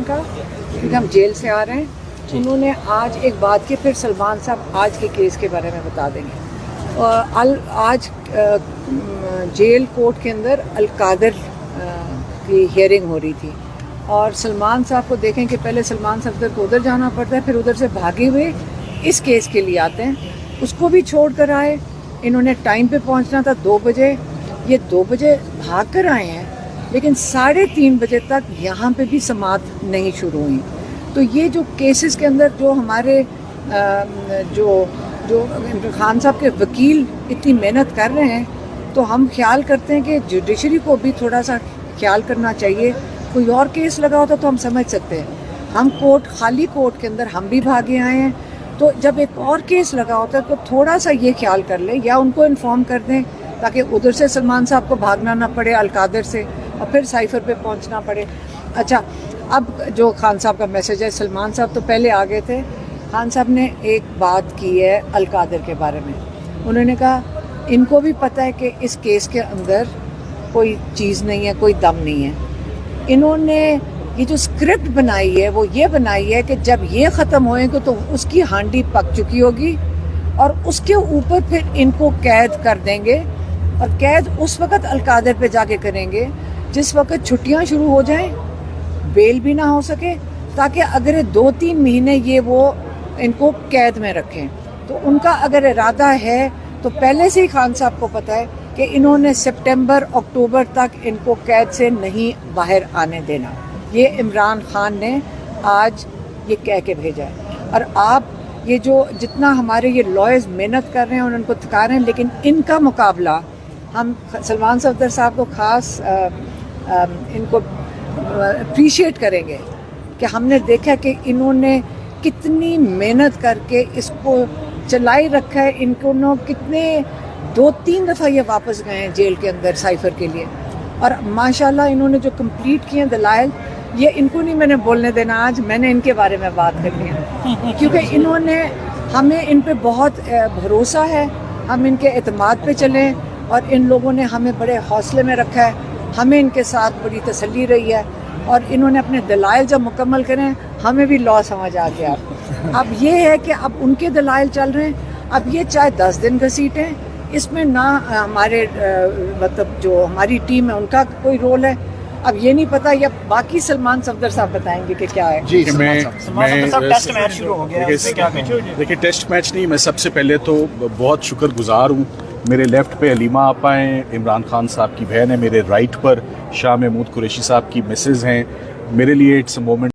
का, क्योंकि हम जेल से आ रहे हैं। उन्होंने आज एक बात की, फिर सलमान साहब आज के केस के बारे में बता देंगे। आज जेल कोर्ट के अंदर अलकादर की हियरिंग हो रही थी और सलमान साहब को देखें कि पहले सलमान सफदर को उधर जाना पड़ता है, फिर उधर से भागे हुए इस केस के लिए आते हैं। उसको भी छोड़ कर आए। इन्होंने टाइम पे पहुंचना था 2 बजे, ये 2 बजे भाग कर आए हैं, लेकिन 3:30 बजे तक यहाँ पे भी समाअत नहीं शुरू हुई। तो ये जो केसेस के अंदर जो हमारे जो इमरान खान साहब के वकील इतनी मेहनत कर रहे हैं, तो हम ख्याल करते हैं कि जुडिशरी को भी थोड़ा सा ख्याल करना चाहिए। कोई और केस लगा होता तो हम समझ सकते हैं। हम खाली कोर्ट के अंदर हम भी भागे आए हैं, तो जब एक और केस लगा होता है तो थोड़ा सा ये ख्याल कर लें या उनको इन्फॉर्म कर दें, ताकि उधर से सलमान साहब को भागना ना पड़े अलकादर से और फिर साइफर पे पहुंचना पड़े। अच्छा, अब जो खान साहब का मैसेज है, सलमान साहब तो पहले आ गए थे। खान साहब ने एक बात की है अलकादर के बारे में। उन्होंने कहा इनको भी पता है कि इस केस के अंदर कोई चीज़ नहीं है, कोई दम नहीं है। इन्होंने ये जो स्क्रिप्ट बनाई है वो ये बनाई है कि जब ये ख़त्म होएगा तो उसकी हांडी पक चुकी होगी और उसके ऊपर फिर इनको कैद कर देंगे, और कैद उस वक़्त अलकादर पे जाके करेंगे जिस वक़्त छुट्टियां शुरू हो जाएं, बेल भी ना हो सके, ताकि अगर 2-3 महीने ये वो इनको कैद में रखें। तो उनका अगर इरादा है तो पहले से ही खान साहब को पता है कि इन्होंने सितंबर अक्टूबर तक इनको कैद से नहीं बाहर आने देना। ये इमरान खान ने आज ये कह के भेजा है। और आप ये जो जितना हमारे ये लॉयर्स मेहनत कर रहे हैं और उनको थका रहे हैं, लेकिन इनका मुकाबला हम सलमान सफदर साहब को खास इनको अप्रिशिएट करेंगे कि हमने देखा कि इन्होंने कितनी मेहनत करके इसको चलाई रखा है। इनको कितने 2-3 दफ़ा ये वापस गए हैं जेल के अंदर साइफर के लिए, और माशाल्लाह इन्होंने जो कंप्लीट किए दलाइल, ये इनको नहीं मैंने बोलने देना, आज मैंने इनके बारे में बात करनी है, क्योंकि इन्होंने हमें इन पे बहुत भरोसा है। हम इनके एतमाद पे चलें और इन लोगों ने हमें बड़े हौसले में रखा है, हमें इनके साथ बड़ी तसल्ली रही है, और इन्होंने अपने दलाइल जब मुकम्मल करें हमें भी लॉ समझ आ गया। अब ये है कि अब उनके दलाइल चल रहे हैं। अब ये चाहे 10 दिन घसीटें, इसमें ना हमारे मतलब जो हमारी टीम है उनका कोई रोल है। अब ये नहीं पता, या बाकी सलमान सफदर साहब बताएंगे कि क्या है। जी, टेस्ट मैच शुरू हो गया है। देखिए, टेस्ट मैच नहीं, मैं सबसे पहले तो बहुत शुक्रगुजार हूँ। मेरे लेफ्ट पे अलीमा आपा हैं, इमरान खान साहब की बहन है। मेरे राइट पर शाह महमूद कुरैशी साहब की मिसेज़ हैं। मेरे लिए इट्स अ मोमेंट